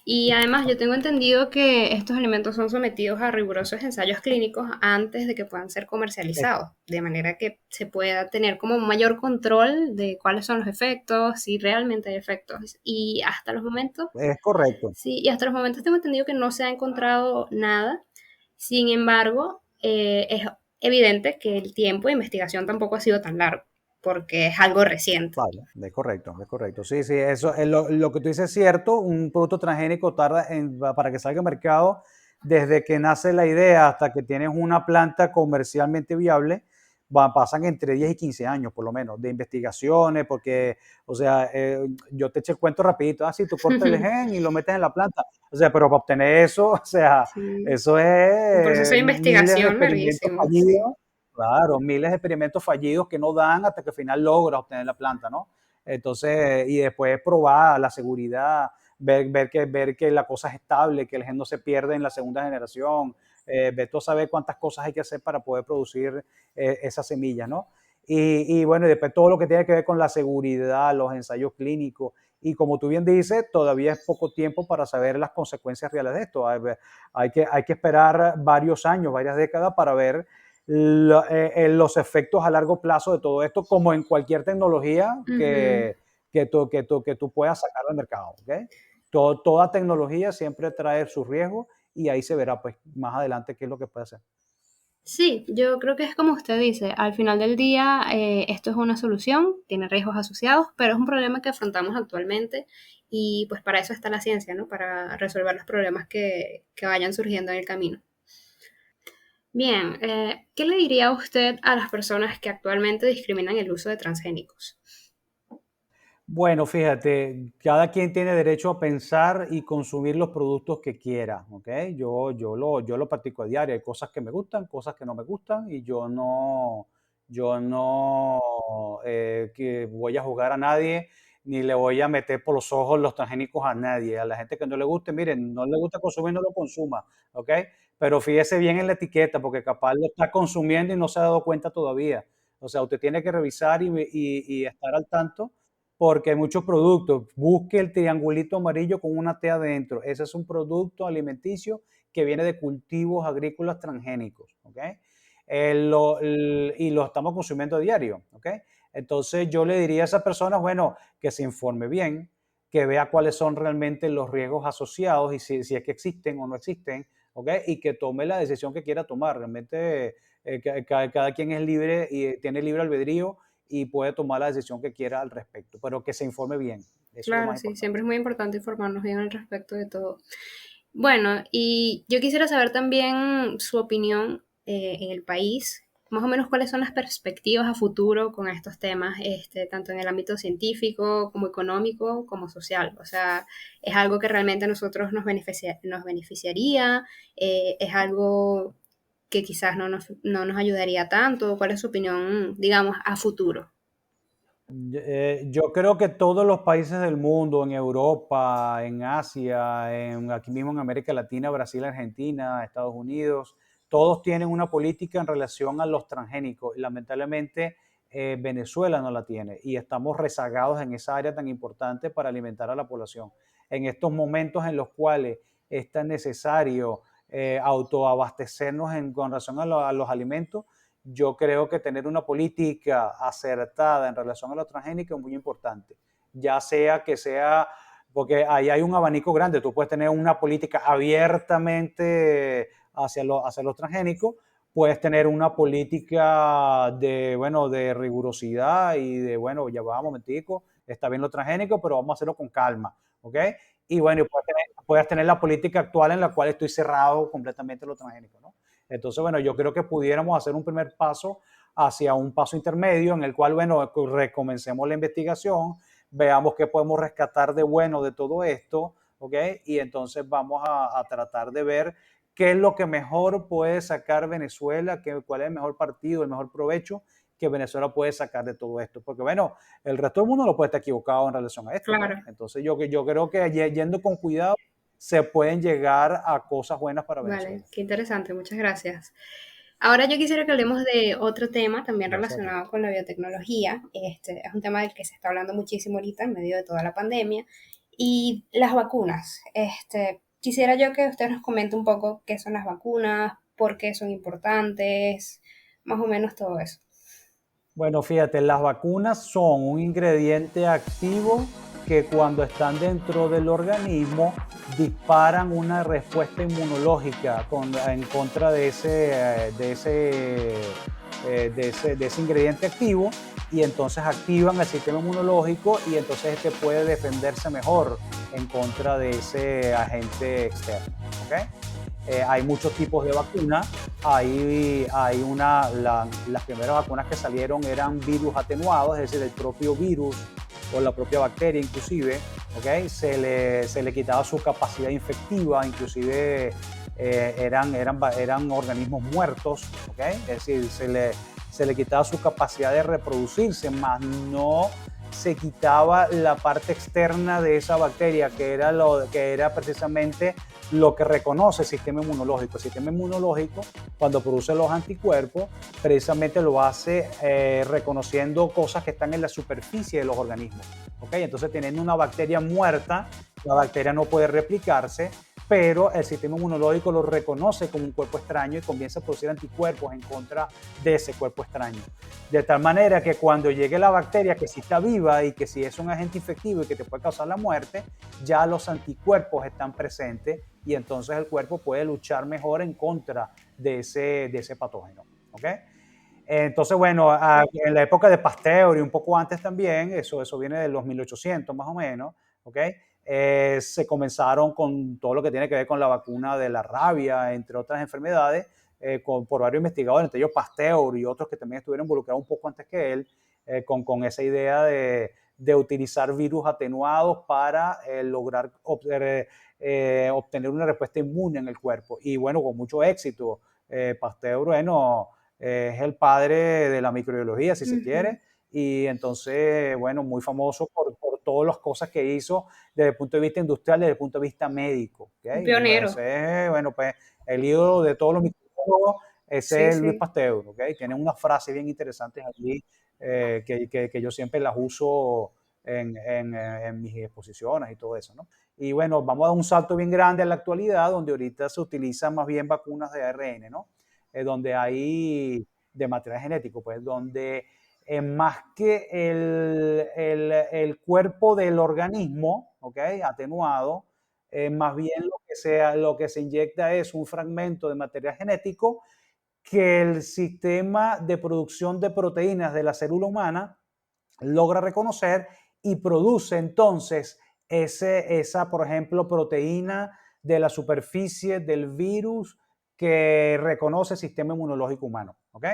Y además yo tengo entendido que estos alimentos son sometidos a rigurosos ensayos clínicos antes de que puedan ser Es, comercializados, de manera que se pueda tener como un mayor control de cuáles son los efectos, si realmente hay efectos. Y hasta los momentos, es correcto. sí, y hasta los momentos tengo entendido que no se ha encontrado nada. Sin embargo, es evidente que el tiempo de investigación tampoco ha sido tan largo, porque es algo reciente. Vale, es correcto, es correcto. Sí, sí, eso es lo que tú dices es cierto. Un producto transgénico tarda para que salga al mercado desde que nace la idea hasta que tienes una planta comercialmente viable, pasan entre 10 y 15 años por lo menos de investigaciones, porque, o sea, yo te eché el cuento rapidito, si tú cortas el gen y lo metes en la planta, o sea, pero para obtener eso, o sea, Sí, eso un proceso es de miles de investigación experimentos larguísimo, sí. fallidos. Claro, miles de experimentos fallidos que no dan hasta que al final logras obtener la planta, ¿no? Entonces, y después probar la seguridad, ver que la cosa es estable, que el gen no se pierde en la segunda generación, ver tú saber cuántas cosas hay que hacer para poder producir esa semilla, ¿no? Y bueno, y después todo lo que tiene que ver con la seguridad, los ensayos clínicos, y como tú bien dices, todavía es poco tiempo para saber las consecuencias reales de esto. Hay que esperar varios años, varias décadas para ver los efectos a largo plazo de todo esto, como en cualquier tecnología Ujú. que tú puedas sacar al mercado. ¿Okay? Toda tecnología siempre trae sus riesgos y ahí se verá pues, más adelante qué es lo que puede hacer. Sí, yo creo que es como usted dice, al final del día esto es una solución, tiene riesgos asociados, pero es un problema que afrontamos actualmente y pues para eso está la ciencia, ¿no? Para resolver los problemas que vayan surgiendo en el camino. Bien, ¿qué le diría usted a las personas que actualmente discriminan el uso de transgénicos? Bueno, fíjate, cada quien tiene derecho a pensar y consumir los productos que quiera, ¿ok? Yo lo practico a diario. Hay cosas que me gustan, cosas que no me gustan y yo no que voy a jugar a nadie ni le voy a meter por los ojos los transgénicos a nadie. A la gente que no le guste, miren, no le gusta consumir, no lo consuma, ¿ok? Pero fíjese bien en la etiqueta porque capaz lo está consumiendo y no se ha dado cuenta todavía. O sea, usted tiene que revisar y estar al tanto porque hay muchos productos. Busque el triangulito amarillo con una T adentro. Ese es un producto alimenticio que viene de cultivos agrícolas transgénicos, ¿ok? Y lo estamos consumiendo a diario, ¿ok? Entonces yo le diría a esas personas, bueno, que se informe bien, que vea cuáles son realmente los riesgos asociados y si es que existen o no existen, ¿ok? Y que tome la decisión que quiera tomar. Realmente cada quien es libre y tiene libre albedrío y puede tomar la decisión que quiera al respecto, pero que se informe bien. Eso es lo Claro, más sí, importante. siempre es muy importante informarnos bien al respecto de todo. Bueno, y yo quisiera saber también su opinión en el país, más o menos cuáles son las perspectivas a futuro con estos temas, tanto en el ámbito científico como económico como social. O sea, es algo que realmente a nosotros nos beneficiaría, es algo que quizás no nos ayudaría tanto. ¿Cuál es su opinión, digamos, a futuro? Yo creo que todos los países del mundo, en Europa, en Asia, aquí mismo en América Latina, Brasil, Argentina, Estados Unidos, todos tienen una política en relación a los transgénicos. Lamentablemente, Venezuela no la tiene y estamos rezagados en esa área tan importante para alimentar a la población. En estos momentos en los cuales es tan necesario autoabastecernos con relación a los alimentos, yo creo que tener una política acertada en relación a los transgénicos es muy importante. Ya sea que sea, porque ahí hay un abanico grande, tú puedes tener una política abiertamente hacia los transgénicos, puedes tener una política bueno, de rigurosidad y de, bueno, ya va, un momentico, está bien lo transgénico, pero vamos a hacerlo con calma, ¿ok? Y bueno, puedes tener la política actual en la cual estoy cerrado completamente a lo transgénico, ¿no? Entonces, bueno, yo creo que pudiéramos hacer un primer paso hacia un paso intermedio en el cual, bueno, recomencemos la investigación, veamos qué podemos rescatar de bueno de todo esto, ¿ok? Y entonces vamos a tratar de ver qué es lo que mejor puede sacar Venezuela, cuál es el mejor partido, el mejor provecho que Venezuela puede sacar de todo esto. Porque, bueno, el resto del mundo no puede estar equivocado en relación a esto, pues. Claro, Entonces, yo creo que yendo con cuidado se pueden llegar a cosas buenas para vale, Venezuela. qué interesante, muchas gracias. Ahora yo quisiera que hablemos de otro tema también Gracias a ti. relacionado con la biotecnología. Este es un tema del que se está hablando muchísimo ahorita en medio de toda la pandemia Y las vacunas. Quisiera yo que usted nos comente un poco qué son las vacunas, por qué son importantes, más o menos todo eso. Bueno, fíjate, las vacunas son un ingrediente activo que cuando están dentro del organismo disparan una respuesta inmunológica en contra de ese ingrediente activo, y entonces activan el sistema inmunológico y entonces este puede defenderse mejor en contra de ese agente externo. ¿Ok? Hay muchos tipos de vacunas. Las primeras vacunas que salieron eran virus atenuados, es decir, el propio virus o la propia bacteria inclusive, ¿okay? Se le quitaba su capacidad infectiva, inclusive eran organismos muertos, ¿okay? Es decir, se le quitaba su capacidad de reproducirse, más no se quitaba la parte externa de esa bacteria, que era precisamente lo que reconoce el sistema inmunológico. El sistema inmunológico, cuando produce los anticuerpos, precisamente lo hace reconociendo cosas que están en la superficie de los organismos. ¿Okay? Entonces, teniendo una bacteria muerta, la bacteria no puede replicarse, pero el sistema inmunológico lo reconoce como un cuerpo extraño y comienza a producir anticuerpos en contra de ese cuerpo extraño. De tal manera que cuando llegue la bacteria, que sí está viva y que sí es un agente infectivo y que te puede causar la muerte, ya los anticuerpos están presentes y entonces el cuerpo puede luchar mejor en contra de ese patógeno. ¿Okay? Entonces, bueno, en la época de Pasteur y un poco antes también, eso viene de los 1800 más o menos, ¿okay? Se comenzaron con todo lo que tiene que ver con la vacuna de la rabia, entre otras enfermedades, por varios investigadores, entre ellos Pasteur y otros que también estuvieron involucrados un poco antes que él, con esa idea de utilizar virus atenuados para lograr obtener una respuesta inmune en el cuerpo. Y bueno, con mucho éxito. Pasteur, bueno, es el padre de la microbiología, si se quiere, y entonces, bueno, muy famoso por todas las cosas que hizo desde el punto de vista industrial, desde el punto de vista médico. ¿Okay? Pionero. Ese es, bueno, pues el ídolo de todos los microbiólogos, ese es Luis Pasteur. ¿Okay? Tiene unas frases bien interesantes allí que yo siempre las uso en mis exposiciones y todo eso, ¿no? Y bueno, vamos a dar un salto bien grande en la actualidad, donde ahorita se utilizan más bien vacunas de ARN, ¿no? Donde hay de material genético, pues donde más que el cuerpo del organismo, ¿okay? Atenuado, más bien lo que se inyecta es un fragmento de material genético que el sistema de producción de proteínas de la célula humana logra reconocer y produce entonces esa, por ejemplo, proteína de la superficie del virus que reconoce el sistema inmunológico humano. ¿Ok?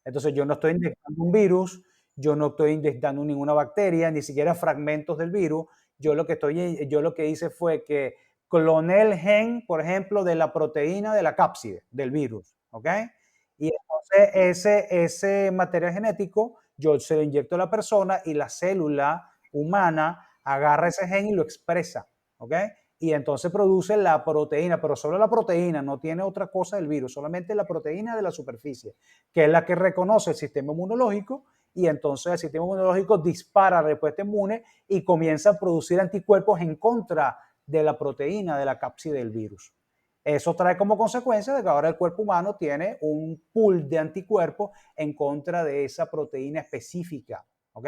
Entonces yo no estoy inyectando un virus, yo no estoy inyectando ninguna bacteria, ni siquiera fragmentos del virus. Yo lo que hice fue que cloné el gen, por ejemplo, de la proteína de la cápside del virus. ¿Ok? Y entonces ese material genético yo se lo inyecto a la persona y la célula humana agarra ese gen y lo expresa, ¿ok? Y entonces produce la proteína, pero solo la proteína, no tiene otra cosa del virus, solamente la proteína de la superficie, que es la que reconoce el sistema inmunológico, y entonces el sistema inmunológico dispara la respuesta inmune y comienza a producir anticuerpos en contra de la proteína de la cápside del virus. Eso trae como consecuencia de que ahora el cuerpo humano tiene un pool de anticuerpos en contra de esa proteína específica. ¿Ok?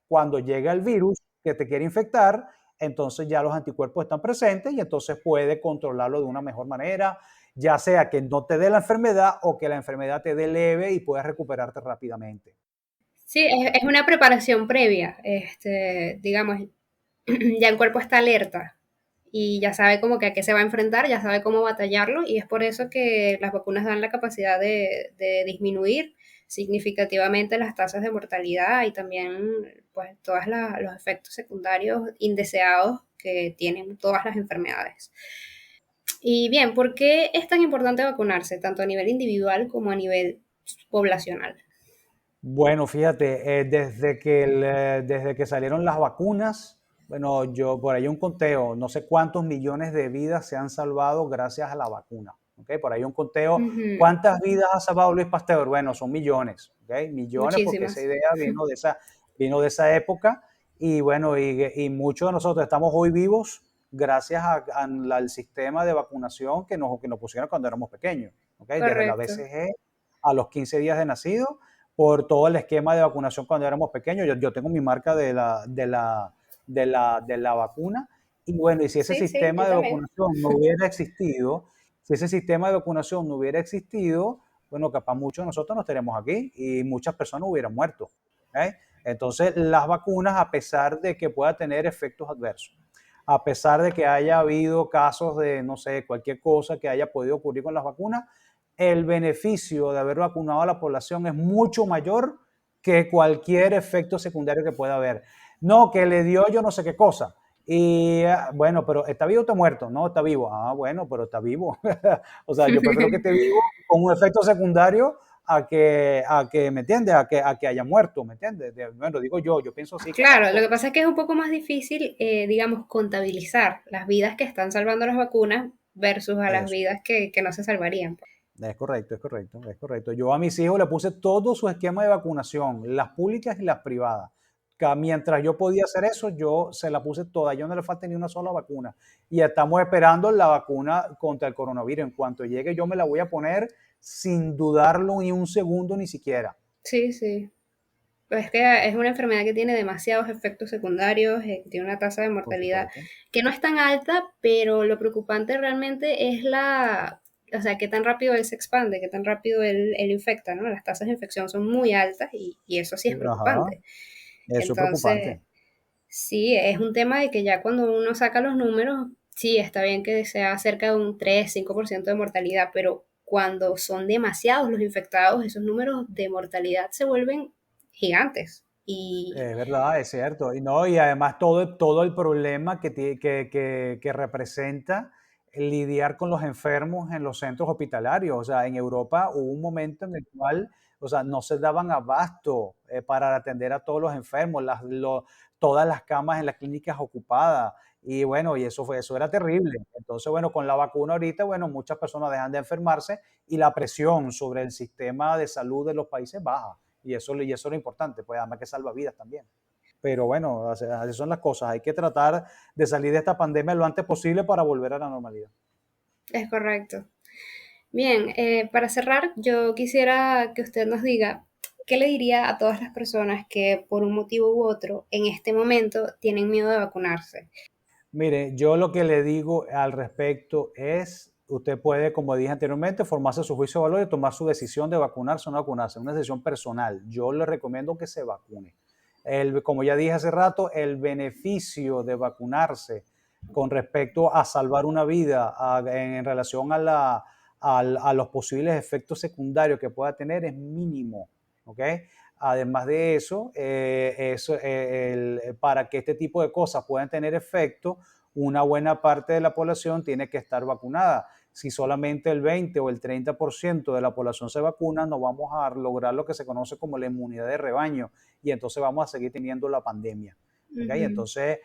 Cuando llega el virus que te quiere infectar, entonces ya los anticuerpos están presentes y entonces puede controlarlo de una mejor manera, ya sea que no te dé la enfermedad o que la enfermedad te dé leve y puedas recuperarte rápidamente. Sí, es una preparación previa. Digamos, ya el cuerpo está alerta y ya sabe como que a qué se va a enfrentar, ya sabe cómo batallarlo, y es por eso que las vacunas dan la capacidad de disminuir significativamente las tasas de mortalidad y también pues todos los efectos secundarios indeseados que tienen todas las enfermedades. Y bien, ¿por qué es tan importante vacunarse, tanto a nivel individual como a nivel poblacional? Bueno, fíjate, desde que salieron las vacunas, bueno, yo por ahí un conteo, no sé cuántos millones de vidas se han salvado gracias a la vacuna. ¿Okay? Por ahí un conteo, ¿cuántas vidas ha salvado Luis Pasteur? Bueno, son millones, ¿okay? Millones, porque esa Muchísimas. idea vino de esa época y bueno, y muchos de nosotros estamos hoy vivos gracias al sistema de vacunación que nos pusieron cuando éramos pequeños, ¿ok? Desde la Correcto. BCG a los 15 días de nacido, por todo el esquema de vacunación cuando éramos pequeños. Yo tengo mi marca de la vacuna, y bueno, y si ese Sí, sí, sistema yo de también. vacunación no hubiera existido, si ese sistema de vacunación no hubiera existido, bueno, capaz muchos de nosotros no estaríamos aquí y muchas personas hubieran muerto, ¿ok? Entonces, las vacunas, a pesar de que pueda tener efectos adversos, a pesar de que haya habido casos de, no sé, cualquier cosa que haya podido ocurrir con las vacunas, el beneficio de haber vacunado a la población es mucho mayor que cualquier efecto secundario que pueda haber. No, que le dio yo no sé qué cosa. Y bueno, pero ¿está vivo o está muerto? No, está vivo. Ah, bueno, pero está vivo. O sea, yo prefiero que esté vivo con un efecto secundario a que ¿me entiendes? A que haya muerto, ¿me entiendes? Bueno, digo yo pienso así que Claro, lo tanto. que pasa es que es un poco más difícil, digamos, contabilizar las vidas que están salvando las vacunas versus a las Eso. vidas que no se salvarían. Es correcto, es correcto, es correcto. Yo a mis hijos le puse todo su esquema de vacunación, las públicas y las privadas. Mientras yo podía hacer eso, yo se la puse toda. Yo no le falta ni una sola vacuna. Y estamos esperando la vacuna contra el coronavirus. En cuanto llegue, yo me la voy a poner sin dudarlo ni un segundo ni siquiera. Sí, sí. Pues es que es una enfermedad que tiene demasiados efectos secundarios, tiene una tasa de Por mortalidad supuesto. que no es tan alta, pero lo preocupante realmente es o sea, qué tan rápido él se expande, qué tan rápido él infecta, ¿no? Las tasas de infección son muy altas y eso sí es Ajá, preocupante. eso es Entonces, preocupante. sí, es un tema de que ya cuando uno saca los números, sí, está bien que sea cerca de un 3, 5% de mortalidad, pero cuando son demasiados los infectados, esos números de mortalidad se vuelven gigantes. Y Es verdad, es cierto. Y no, y además todo el problema que representa lidiar con los enfermos en los centros hospitalarios. O sea, en Europa hubo un momento en el cual, o sea, no se daban abasto para atender a todos los enfermos, todas las camas en las clínicas ocupadas. Y bueno, y eso era terrible. Entonces, bueno, con la vacuna ahorita, bueno, muchas personas dejan de enfermarse y la presión sobre el sistema de salud de los países baja. Y eso es lo importante, pues además que salva vidas también. Pero bueno, o sea, así son las cosas. Hay que tratar de salir de esta pandemia lo antes posible para volver a la normalidad. es correcto. Bien, para cerrar, yo quisiera que usted nos diga qué le diría a todas las personas que por un motivo u otro en este momento tienen miedo de vacunarse. Mire, yo lo que le digo al respecto es, usted puede, como dije anteriormente, formarse su juicio de valor y tomar su decisión de vacunarse o no vacunarse, una decisión personal. Yo le recomiendo que se vacune. Como ya dije hace rato, el beneficio de vacunarse con respecto a salvar una vida en relación a los posibles efectos secundarios que pueda tener es mínimo, ¿ok? Además de eso, para que este tipo de cosas puedan tener efecto, una buena parte de la población tiene que estar vacunada. Si solamente el 20 o el 30% de la población se vacuna, no vamos a lograr lo que se conoce como la inmunidad de rebaño y entonces vamos a seguir teniendo la pandemia. ¿Okay? Ujú. Entonces,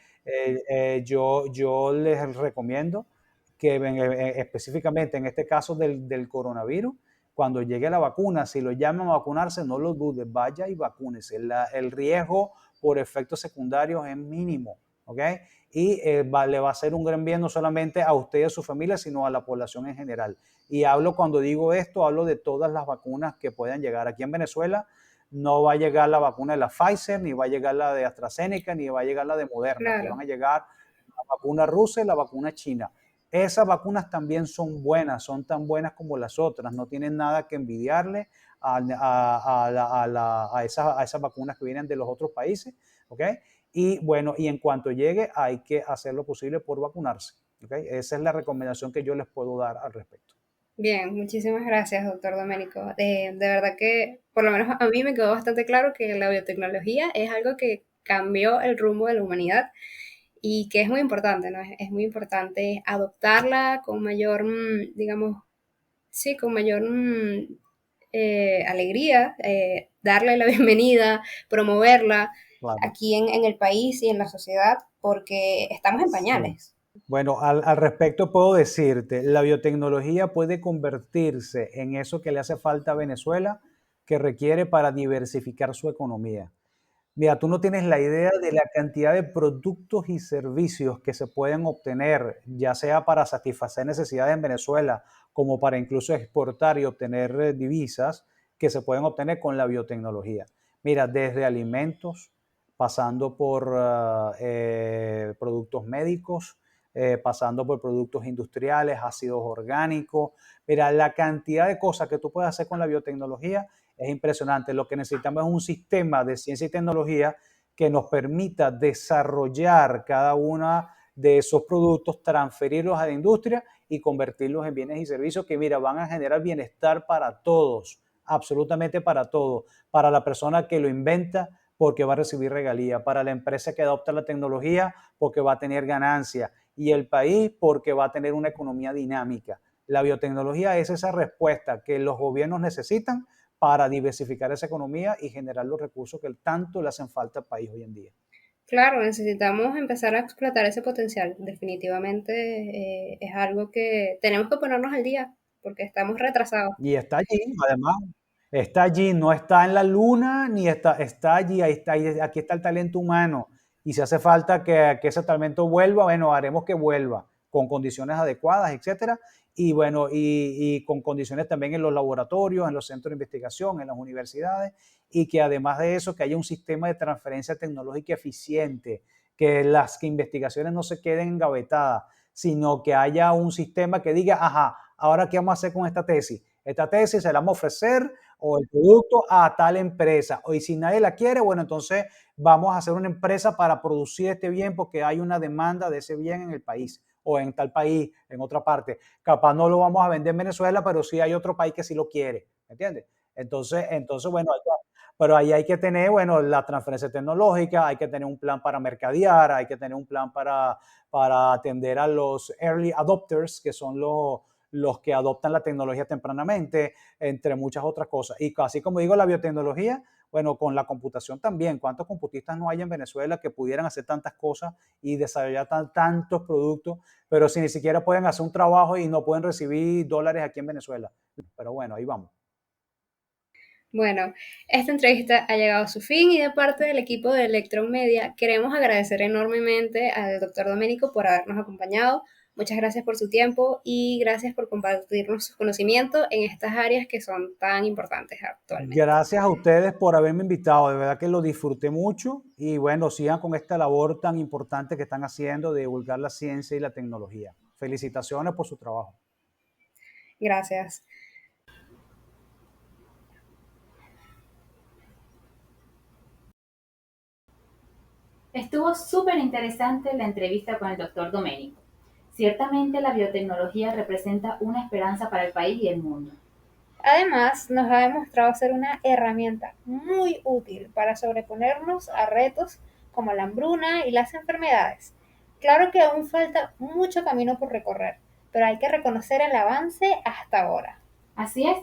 yo les recomiendo que específicamente en este caso del coronavirus, cuando llegue la vacuna, si lo llaman a vacunarse, no lo dudes, vaya y vacúnese. El riesgo por efectos secundarios es mínimo, ¿ok? Y le va a hacer un gran bien no solamente a usted y a su familia, sino a la población en general. Y cuando digo esto, hablo de todas las vacunas que puedan llegar. Aquí en Venezuela no va a llegar la vacuna de la Pfizer, ni va a llegar la de AstraZeneca, ni va a llegar la de Moderna. Aquí van Claro, a llegar la vacuna rusa y la vacuna china. Esas vacunas también son buenas, son tan buenas como las otras, no tienen nada que envidiarle a esas vacunas que vienen de los otros países, ¿ok? Y bueno, y en cuanto llegue hay que hacer lo posible por vacunarse, ¿ok? Esa es la recomendación que yo les puedo dar al respecto. bien, muchísimas gracias, doctor Doménico. De verdad que, por lo menos a mí me quedó bastante claro que la biotecnología es algo que cambió el rumbo de la humanidad y que es muy importante, ¿no? Es muy importante adoptarla con mayor, digamos, sí, con mayor alegría, darle la bienvenida, promoverla Claro. aquí en el país y en la sociedad, porque estamos en Sí. pañales. Bueno, al respecto puedo decirte, la biotecnología puede convertirse en eso que le hace falta a Venezuela, que requiere para diversificar su economía. Mira, tú no tienes la idea de la cantidad de productos y servicios que se pueden obtener, ya sea para satisfacer necesidades en Venezuela, como para incluso exportar y obtener divisas que se pueden obtener con la biotecnología. Mira, desde alimentos, pasando por productos médicos, pasando por productos industriales, ácidos orgánicos. Mira, la cantidad de cosas que tú puedes hacer con la biotecnología es impresionante. Lo que necesitamos es un sistema de ciencia y tecnología que nos permita desarrollar cada uno de esos productos, transferirlos a la industria y convertirlos en bienes y servicios que, mira, van a generar bienestar para todos, absolutamente para todos. Para la persona que lo inventa, porque va a recibir regalía. Para la empresa que adopta la tecnología, porque va a tener ganancia. Y el país, porque va a tener una economía dinámica. La biotecnología es esa respuesta que los gobiernos necesitan para diversificar esa economía y generar los recursos que tanto le hacen falta al país hoy en día. Claro, necesitamos empezar a explotar ese potencial. Definitivamente es algo que tenemos que ponernos al día porque estamos retrasados. Y está allí, además, está allí, no está en la luna, ni está allí, ahí está, aquí está el talento humano. Y si hace falta que ese talento vuelva, bueno, haremos que vuelva con condiciones adecuadas, etcétera. Y bueno, y con condiciones también en los laboratorios, en los centros de investigación, en las universidades, y que además de eso, que haya un sistema de transferencia tecnológica eficiente, que las investigaciones no se queden engavetadas, sino que haya un sistema que diga, ajá, ahora qué vamos a hacer con esta tesis. Esta tesis se la vamos a ofrecer o el producto a tal empresa. Y si nadie la quiere, bueno, entonces vamos a hacer una empresa para producir este bien porque hay una demanda de ese bien en el país o en tal país, en otra parte. Capaz no lo vamos a vender en Venezuela, pero sí hay otro país que sí lo quiere, ¿me entiendes? Entonces bueno, pero ahí hay que tener, bueno, la transferencia tecnológica, hay que tener un plan para mercadear, hay que tener un plan para atender a los early adopters, que son los que adoptan la tecnología tempranamente, entre muchas otras cosas. Y así como digo, la biotecnología, bueno, con la computación también. ¿Cuántos computistas no hay en Venezuela que pudieran hacer tantas cosas y desarrollar tantos productos, pero si ni siquiera pueden hacer un trabajo y no pueden recibir dólares aquí en Venezuela? Pero bueno, ahí vamos. Bueno, esta entrevista ha llegado a su fin y de parte del equipo de Electron Media queremos agradecer enormemente al doctor Domenico por habernos acompañado. Muchas gracias por su tiempo y gracias por compartirnos sus conocimientos en estas áreas que son tan importantes actualmente. Gracias a ustedes por haberme invitado, de verdad que lo disfruté mucho y bueno, sigan con esta labor tan importante que están haciendo de divulgar la ciencia y la tecnología. Felicitaciones por su trabajo. Gracias. Estuvo súper interesante la entrevista con el doctor Domenico. Ciertamente la biotecnología representa una esperanza para el país y el mundo. Además, nos ha demostrado ser una herramienta muy útil para sobreponernos a retos como la hambruna y las enfermedades. Claro que aún falta mucho camino por recorrer, pero hay que reconocer el avance hasta ahora. Así es,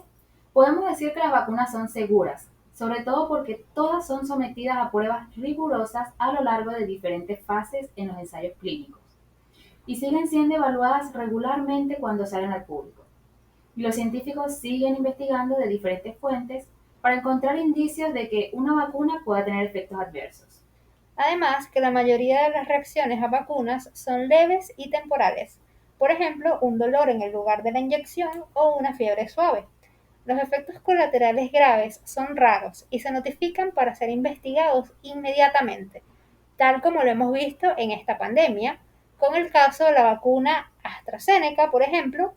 podemos decir que las vacunas son seguras, sobre todo porque todas son sometidas a pruebas rigurosas a lo largo de diferentes fases en los ensayos clínicos y siguen siendo evaluadas regularmente cuando salen al público. Y los científicos siguen investigando de diferentes fuentes para encontrar indicios de que una vacuna pueda tener efectos adversos. Además, que la mayoría de las reacciones a vacunas son leves y temporales. Por ejemplo, un dolor en el lugar de la inyección o una fiebre suave. Los efectos colaterales graves son raros y se notifican para ser investigados inmediatamente, tal como lo hemos visto en esta pandemia, con el caso de la vacuna AstraZeneca, por ejemplo,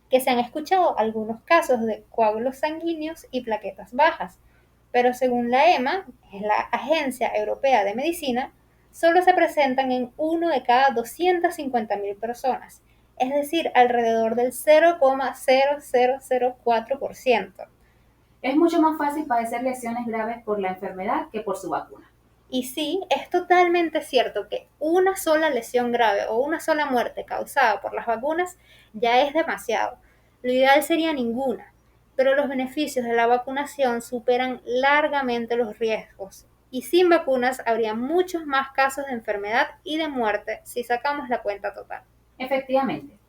que se han escuchado algunos casos de coágulos sanguíneos y plaquetas bajas, pero según la EMA, que es la Agencia Europea de Medicina, solo se presentan en 1 de cada 250.000 personas, es decir, alrededor del 0,0004%. Es mucho más fácil padecer lesiones graves por la enfermedad que por su vacuna. Y sí, es totalmente cierto que una sola lesión grave o una sola muerte causada por las vacunas ya es demasiado. Lo ideal sería ninguna, pero los beneficios de la vacunación superan largamente los riesgos. Y sin vacunas habría muchos más casos de enfermedad y de muerte si sacamos la cuenta total. Efectivamente,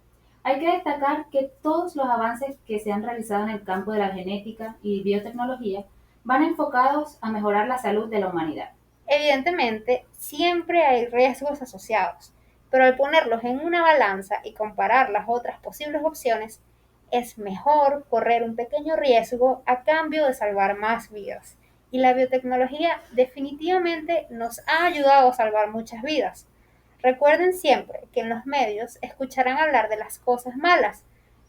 hay que destacar que todos los avances que se han realizado en el campo de la genética y biotecnología van enfocados a mejorar la salud de la humanidad. Evidentemente, siempre hay riesgos asociados, pero al ponerlos en una balanza y comparar las otras posibles opciones, es mejor correr un pequeño riesgo a cambio de salvar más vidas. Y la biotecnología definitivamente nos ha ayudado a salvar muchas vidas. Recuerden siempre que en los medios escucharán hablar de las cosas malas,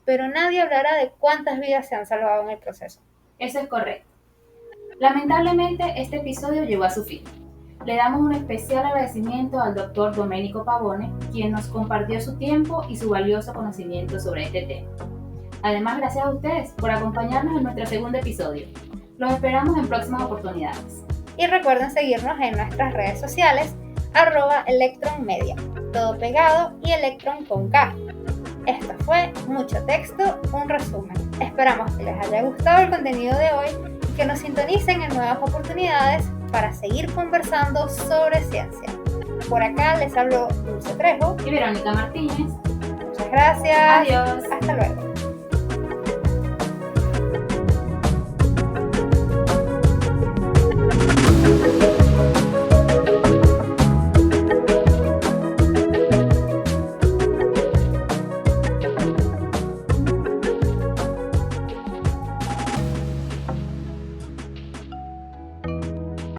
pero nadie hablará de cuántas vidas se han salvado en el proceso. Eso es correcto. Lamentablemente, este episodio llegó a su fin. Le damos un especial agradecimiento al Dr. Domenico Pavone, quien nos compartió su tiempo y su valioso conocimiento sobre este tema. Además, gracias a ustedes por acompañarnos en nuestro segundo episodio. Los esperamos en próximas oportunidades. Y recuerden seguirnos en nuestras redes sociales, @electronmedia, todo pegado y Electron con K. Esto fue Mucho Texto, un resumen. Esperamos que les haya gustado el contenido de hoy y que nos sintonicen en nuevas oportunidades para seguir conversando sobre ciencia. Por acá les habló Dulce Trejo y Verónica Martínez. Muchas gracias. Adiós. Hasta luego.